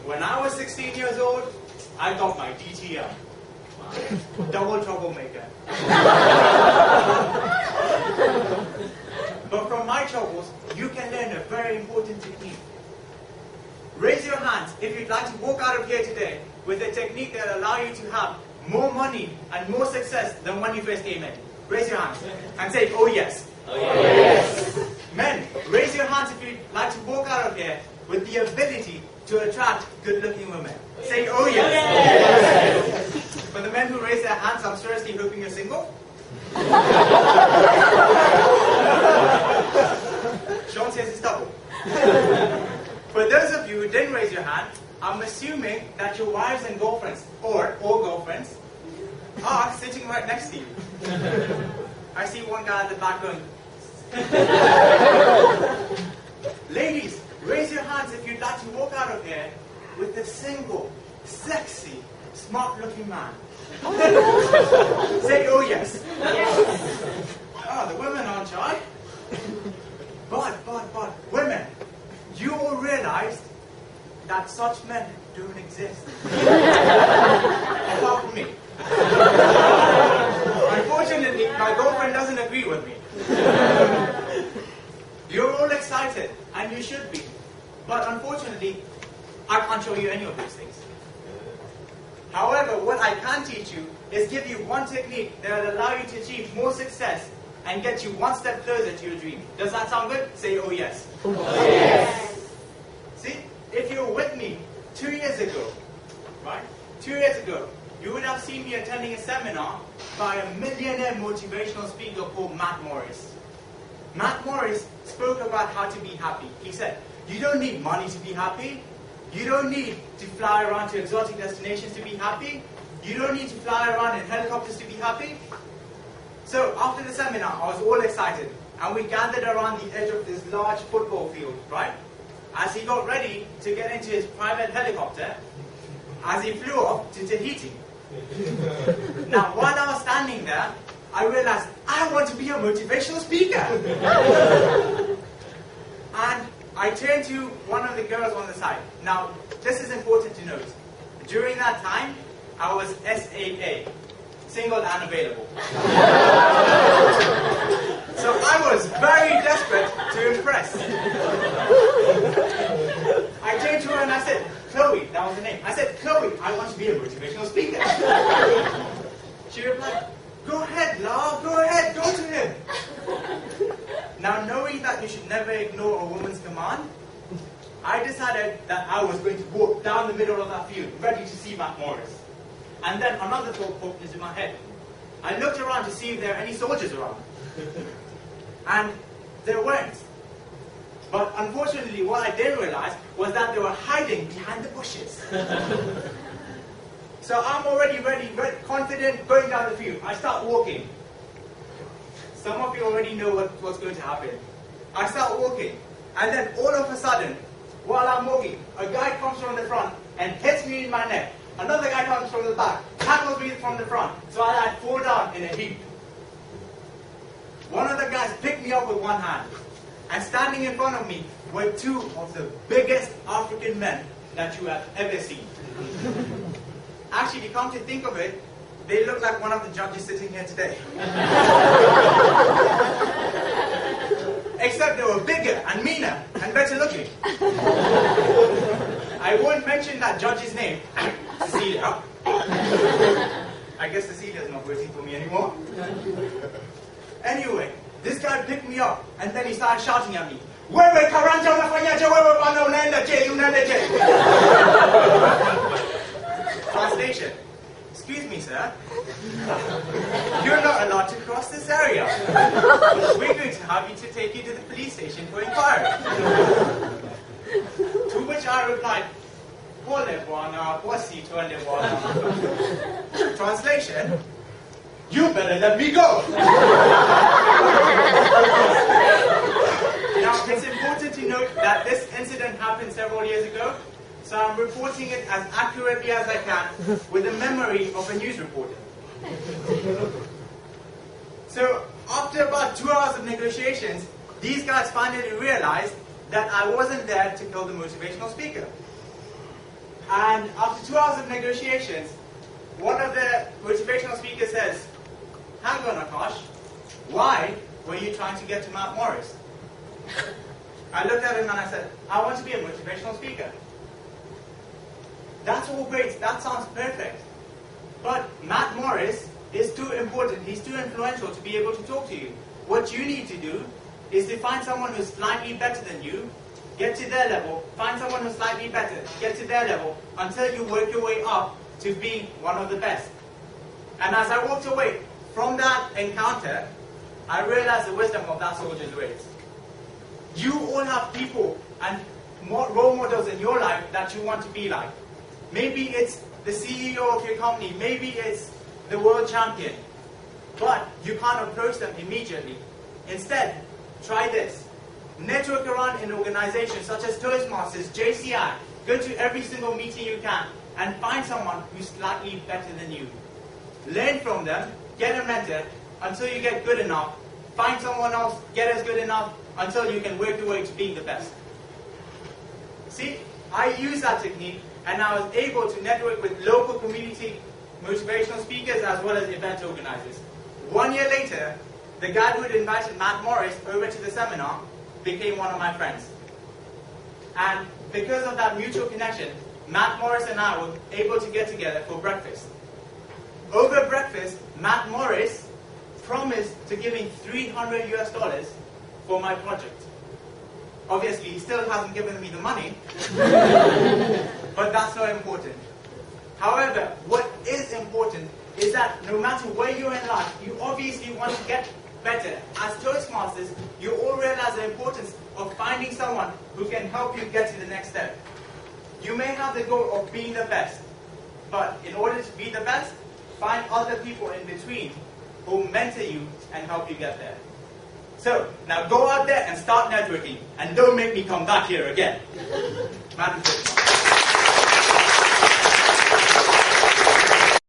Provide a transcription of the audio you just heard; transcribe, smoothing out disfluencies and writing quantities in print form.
when I was 16 years old, I got my DTL. Double troublemaker. But from my troubles, you can learn a very important technique. Raise your hands if you'd like to walk out of here today with a technique that will allow you to have more money and more success than when you first came in. Raise your hands and say, oh yes. Oh yes. Men, raise your hands if you'd like to walk out of here with the ability to attract good-looking women. Say, oh yes. Oh yes. For the men who raise their hands, I'm seriously hoping you're single. Sean says it's double. For those of you who didn't raise your hand, I'm assuming that your wives and girlfriends, or all girlfriends, are sitting right next to you. I see one guy at the back going. Ladies, raise your hands if you'd like to walk out of here with a single, sexy, smart-looking man. Say, oh yes. Oh, the women aren't shy. But, women, you all realized that such men don't exist. Apart from me. Unfortunately, my girlfriend doesn't agree with me. You're all excited, and you should be. But unfortunately, I can't show you any of those things. However, what I can teach you is give you one technique that will allow you to achieve more success and get you one step closer to your dream. Does that sound good? Say, oh yes. Oh yes. See, if you were with me 2 years ago, right? 2 years ago, you would have seen me attending a seminar by a millionaire motivational speaker called Matt Morris. Matt Morris spoke about how to be happy. He said, you don't need money to be happy. You don't need to fly around to exotic destinations to be happy. You don't need to fly around in helicopters to be happy. So after the seminar, I was all excited. And we gathered around the edge of this large football field, right? As he got ready to get into his private helicopter, as he flew off to Tahiti. Now, while I was standing there, I realized I want to be a motivational speaker. And I turned to one of the girls on the side. Now, this is important to note. During that time, I was SAA, single and available. So I was very desperate to impress. I turned to her and I said, Chloe, that was the name. I said, Chloe, I want to be a motivational speaker. She replied, go ahead, Lau, go ahead, go to him. Now, knowing that you should never ignore a woman's command, I decided that I was going to walk down the middle of that field, ready to see Matt Morris. And then another thought popped into my head. I looked around to see if there were any soldiers around. And there weren't. But unfortunately, what I didn't realize was that they were hiding behind the bushes. So I'm already ready, confident, going down the field. I start walking. Some of you already know what's going to happen. I start walking, and then all of a sudden, while I'm walking, a guy comes from the front and hits me in my neck. Another guy comes from the back, tackles me from the front, so I fall down in a heap. One of the guys picked me up with one hand, and standing in front of me were two of the biggest African men that you have ever seen. Actually, come to think of it, they look like one of the judges sitting here today. Except they were bigger and meaner and better looking. I won't mention that judge's name, Cecilia. I guess Cecilia's not waiting for me anymore. Anyway, this guy picked me up and then he started shouting at me. Wewe karanja unafanyaje wewe bwana unaenda je, unaenda je. Translation. Excuse me, sir. You're not allowed to cross this area. We're going to have you to take you to the police station for inquiry. To which I replied, Pole bwana, posi twende bwana. Translation. You better let me go. Now, it's important to note that this incident happened several years ago, so I'm reporting it as accurately as I can with the memory of a news reporter. So, after about 2 hours of negotiations, these guys finally realized that I wasn't there to kill the motivational speaker. And after 2 hours of negotiations, one of the motivational speakers says, "Hang on, Akash, why were you trying to get to Mount Morris?" I looked at him and I said, "I want to be a motivational speaker." That's all great, that sounds perfect. But Matt Morris is too important, he's too influential to be able to talk to you. What you need to do is to find someone who's slightly better than you, get to their level, find someone who's slightly better, get to their level, until you work your way up to being one of the best. And as I walked away from that encounter, I realized the wisdom of that soldier's race. You all have people and role models in your life that you want to be like. Maybe it's the CEO of your company, maybe it's the world champion, but you can't approach them immediately. Instead, try this. Network around in organizations such as Toastmasters, JCI, go to every single meeting you can, and find someone who's slightly better than you. Learn from them, get a mentor, until you get good enough. Find someone else, get as good enough, until you can work your way to being the best. See, I use that technique, and I was able to network with local community motivational speakers as well as event organizers. 1 year later, the guy who had invited Matt Morris over to the seminar became one of my friends. And because of that mutual connection, Matt Morris and I were able to get together for breakfast. Over breakfast, Matt Morris promised to give me $300 US for my project. Obviously, he still hasn't given me the money, but that's not important. However, what is important is that no matter where you're in life, you obviously want to get better. As Toastmasters, you all realize the importance of finding someone who can help you get to the next step. You may have the goal of being the best, but in order to be the best, find other people in between who mentor you and help you get there. So, now go out there and start networking, and don't make me come back here again. Madam President.